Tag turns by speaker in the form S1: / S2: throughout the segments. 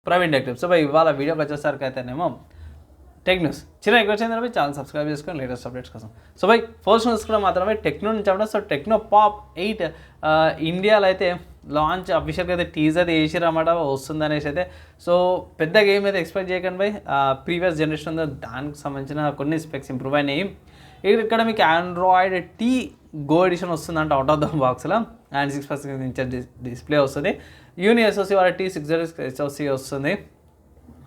S1: Praveen tech tips. So భయ్ ఇవాళ వీడియోకి వచ్చేసరికి అయితేనేమో టెక్ న్యూస్ చిన్న రిక్వెస్ట్ ఏంటంటే ఛానల్ సబ్స్క్రైబ్ చేసుకొని లేటెస్ట్ అప్డేట్స్ కోసం. సో భయ్ ఫస్ట్ న్యూస్ కూడా మాత్రమే టెక్నో నుంచి అవ్వడం. సో టెక్నో పాప్ 8 ఇండియాలో అయితే లాంచ్ అఫీషియల్గా అయితే టీజర్ అయితే వేసిరన్నమాట, వస్తుంది అనేసి అయితే. సో పెద్ద గేమ్ అయితే ఎక్స్పెక్ట్ చేయకండి భయ్. ప్రీవియస్ జనరేషన్ ఉందో దానికి సంబంధించిన కొన్ని స్పెక్స్ ఇంప్రూవ్ అయినాయి. ఇక్కడ మీకు ఆండ్రాయిడ్ టీ గో ఎడిషన్ వస్తుందంటే అవుట్ ఆఫ్ ద బాక్స్లో, అండ్ 6% ఇంచ్ డిస్ప్లే వస్తుంది. యూని ఎస్ఓసి వాళ్ళ T606 ఎస్ఓసి వస్తుంది.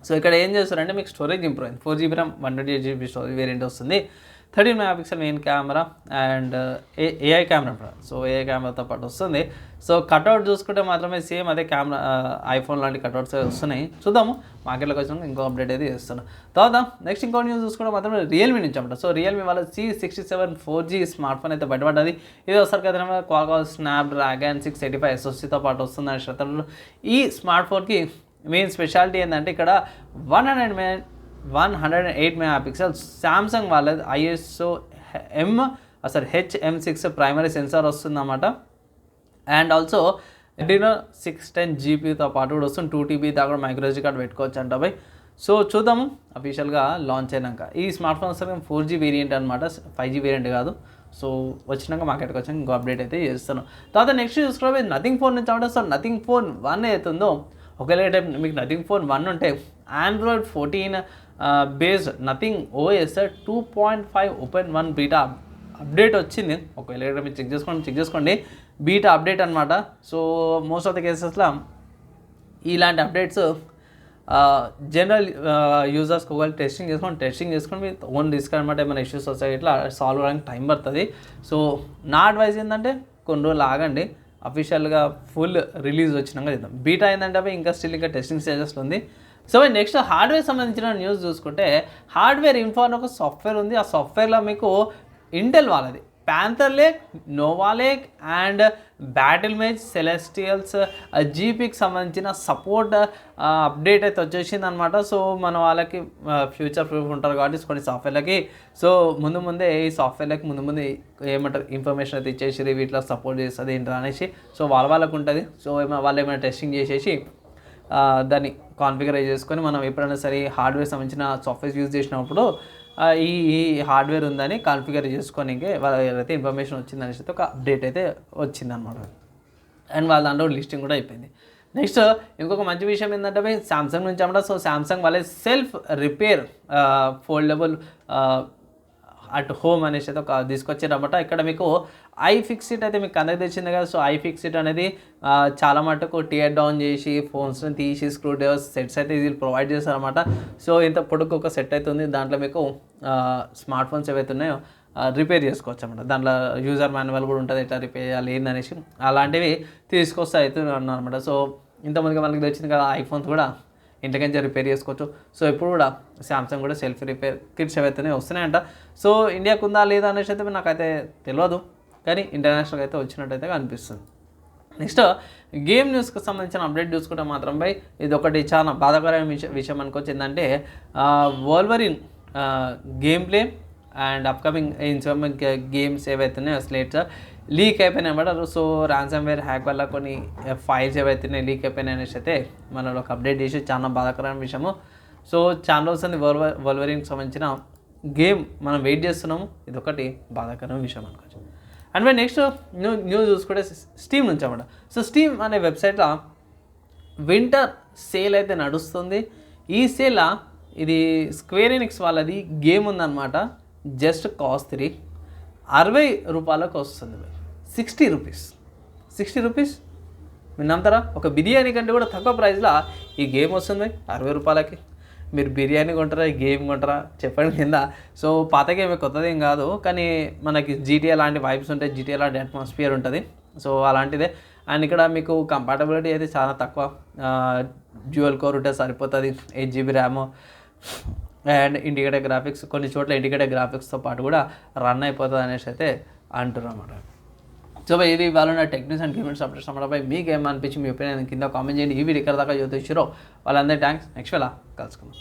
S1: సో ఇక్కడ ఏం చేస్తారంటే మీకు స్టోరేజ్ ఇంప్రూవ్ అయింది. 4GB RAM 128GB storage variant వస్తుంది. 13 MP main camera and AI camera. So AI కెమెరాతో పాటు వస్తుంది. సో కట్అవుట్ చూసుకుంటే మాత్రమే సేమ్ అదే కెమెరా ఐఫోన్ లాంటి కట్అవుట్స్ వస్తున్నాయి. చూద్దాము మార్కెట్లోకి వచ్చినాక ఇంకో అప్డేట్ అయితే చేస్తున్నాం. తర్వాత నెక్స్ట్ ఇంకో న్యూస్ చూసుకుంటే మాత్రమే రియల్మీ నుంచి అన్నమాట. సో రియల్మీ వాళ్ళ C67 4G స్మార్ట్ ఫోన్ అయితే బయటపడ్డది. ఇది ఒకసారి కదా క్వాల్కామ్ స్నాప్డ్రాగన్ 685 SoCతో పాటు వస్తుందని శ్రద్ధలు. ఈ స్మార్ట్ ఫోన్కి మెయిన్ స్పెషాలిటీ ఏంటంటే ఇక్కడ 108 MP శాంసంగ్ వాళ్ళది ISO HM6 ప్రైమరీ సెన్సార్ వస్తుందన్నమాట. అండ్ ఆల్సో Adreno 610 GPతో పాటు కూడా వస్తుంది. 2TB దాకా కూడా మైక్రోSD కార్డ్ పెట్టుకోవచ్చు అంట భయ్. సో చూద్దాము అఫీషియల్గా లాంచ్ అయినాక. ఈ స్మార్ట్ ఫోన్ వస్తే 4G వేరియంట్ అనమాట, 5G వేరియంట్ కాదు. సో వచ్చినాక మార్కెట్కి వచ్చాక ఇంకో అప్డేట్ అయితే చేస్తాను. తర్వాత నెక్స్ట్ చూసుకోవడం నథింగ్ ఫోన్ నుంచి అవ్వడం. సో నథింగ్ ఫోన్ 1 అవుతుందో ఒకవేళ మీకు నథింగ్ ఫోన్ 1 ఉంటే Android 14 based nothing OS 2.5 open 1 beta update వచ్చింది. ఒకవేళ మీరు చెక్ చేసుకోండి బీటా అప్డేట్ అనమాట. సో మోస్ట్ ఆఫ్ ద కేసెస్లో ఇలాంటి అప్డేట్స్ జనరల్ యూజర్స్కి ఒకవేళ టెస్టింగ్ చేసుకొని మీ ఓన్ రిస్క్ అనమాట. ఏమైనా ఇష్యూస్ వస్తాయి ఇట్లా సాల్వ్ అవ్వడానికి టైం పడుతుంది. సో నా అడ్వైజ్ ఏంటంటే కొన్ని రోజులు ఆగండి, అఫీషియల్గా ఫుల్ రిలీజ్ వచ్చినాక చేద్దాం. బీటా ఏంటంటే ఇంకా స్టిల్ ఇంకా టెస్టింగ్ స్టేజెస్లో ఉంది. సో నెక్స్ట్ హార్డ్వేర్ సంబంధించిన న్యూస్ చూసుకుంటే హార్డ్వేర్ ఇన్ఫో అని ఒక సాఫ్ట్వేర్ ఉంది. ఆ సాఫ్ట్వేర్లో మీకు ఇంటెల్ వాళ్ళది Panther Lake, Nova Lake and Battle Mage, Celestials జీపీకి సంబంధించిన సపోర్ట్ అప్డేట్ అయితే వచ్చేసింది అనమాట. సో మన వాళ్ళకి ఫ్యూచర్ ప్రూఫ్ ఉంటారు కాబట్టి కొన్ని సాఫ్ట్వేర్లకి సో ముందే ఈ సాఫ్ట్వేర్లకి ముందు ఏమంటారు ఇన్ఫర్మేషన్ అయితే ఇచ్చేసి వీటిలో సపోర్ట్ చేస్తుంది ఏంటో అనేసి. సో వాళ్ళకు ఉంటుంది. సో వాళ్ళు ఏమైనా టెస్టింగ్ చేసేసి దాన్ని కాన్ఫిగరైజ్ చేసుకొని మనం ఎప్పుడైనా సరే హార్డ్వేర్ సంబంధించిన సాఫ్ట్వేర్ యూజ్ చేసినప్పుడు ఈ హార్డ్వేర్ ఉందని కాన్ఫిగర్ చేసుకొని వాళ్ళైతే ఇన్ఫర్మేషన్ వచ్చిందనేసి ఒక అప్డేట్ అయితే వచ్చిందనమాట. అండ్ వాళ్ళ దాంట్లో లిస్టింగ్ కూడా అయిపోయింది. నెక్స్ట్ ఇంకొక మంచి విషయం ఏంటంటే సామ్సంగ్ నుంచి అన్నమాట. సో సామ్సంగ్ వాళ్ళే self repair foldable at home అనేసి అయితే ఒక తీసుకొచ్చారన్నమాట. ఇక్కడ మీకు iFixit అయితే మీకు అందరికి తెచ్చింది కదా. సో iFixit అనేది చాలా మటుకు టియర్ డౌన్ చేసి ఫోన్స్ని తీసి స్క్రూ డ్రైవర్స్ సెట్స్ అయితే ఇది ప్రొవైడ్ చేస్తారన్నమాట. సో ఇంత పొడుగు ఒక సెట్ అయితే ఉంది. దాంట్లో మీకు స్మార్ట్ ఫోన్స్ ఏవైతే ఉన్నాయో రిపేర్ చేసుకోవచ్చు అన్నమాట. దాంట్లో యూజర్ మాన్యువల్ కూడా ఉంటుంది, ఎట్లా రిపేర్ చేయాలి ఏందనేసి అలాంటివి తీసుకొస్తే అయితే అన్నమాట. సో ఇంతమందికి మనకి తెచ్చింది కదా ఐఫోన్స్ కూడా ఇంటికి రిపేర్ చేసుకోవచ్చు. సో ఇప్పుడు కూడా సామ్సంగ్ కూడా సెల్ఫ్ రిపేర్ కిట్స్ ఏవైతేనే వస్తున్నాయంట. సో ఇండియాకు ఉందా లేదా అనేసి అయితే నాకైతే తెలియదు, కానీ ఇంటర్నేషనల్గా అయితే వచ్చినట్టయితే అనిపిస్తుంది. నెక్స్ట్ గేమ్ న్యూస్కి సంబంధించిన అప్డేట్ చూసుకుంటే మాత్రం బై ఇది ఒకటి చాలా బాధాకరమైన విషయం అనుకోవచ్చు. ఏంటంటే Wolverine game play and upcoming instalment games ఏవైతున్నాయో స్లేట్స్ లీక్ అయిపోయినాయి అన్నమాట. సో ర్యాన్సమ్వేర్ హ్యాక్ వల్ల కొన్ని ఫైల్స్ ఏవైతున్నాయి లీక్ అయిపోయినాయి అనేసి అయితే మనం ఒక అప్డేట్ చేసి చాలా బాధాకరమైన విషయము. సో చాలా రోజులు వోల్వరిన్కి సంబంధించిన గేమ్ మనం వెయిట్ చేస్తున్నాము. ఇది ఒకటి బాధాకరమైన విషయం అనుకోవచ్చు. అండ్ మరి నెక్స్ట్ న్యూస్ చూసుకుంటే స్టీమ్ నుంచి అన్నమాట. సో స్టీమ్ అనే వెబ్సైట్లో వింటర్ సేల్ అయితే నడుస్తుంది. ఈ సేల్ ఇది స్క్వేర్ ఎనిక్స్ వాళ్ళది గేమ్ ఉందన్నమాట. జస్ట్ కాస్ట్ 60 రూపాయలకు వస్తుంది. 60 రూపీస్ మీరు నమ్ముతారా? ఒక బిర్యానీ కంటే కూడా తక్కువ ప్రైస్లో ఈ గేమ్ వస్తుంది 60 రూపాయలకి. మీరు బిర్యానీ కొంటారా, ఈ గేమ్ కొంటారా చెప్పండి కింద. సో పాత గేమ్ కొత్తది ఏం కాదు, కానీ మనకి GTA లాంటి వైబ్స్ ఉంటాయి, GTA లాంటి అట్మాస్ఫియర్ ఉంటుంది. సో అలాంటిదే. అండ్ ఇక్కడ మీకు కంపాటబిలిటీ అయితే చాలా తక్కువ, డ్యూయల్ కోర్ ఉంటే సరిపోతుంది, 8GB RAM and indicator graphics, కొన్ని చోట్ల ఇండికేటర్ గ్రాఫిక్స్తో పాటు కూడా రన్ అయిపోతుంది అనేసి అయితే అంటున్నాం అన్నమాట. సో ఇది వాళ్ళు నా టెక్నిక్స్ అండ్ గేమ్స్ అప్డేట్స్ అన్నమాట. మీకు ఏమనిపించి మీ ఒపీనియన్ కింద కామెంట్ చేయండి. ఈ వీడియో ఇక్కడ దాకా చూసారో వాళ్ళందరూ థ్యాంక్స్. నెక్స్ట్ వేళ కలుసుకుందాం.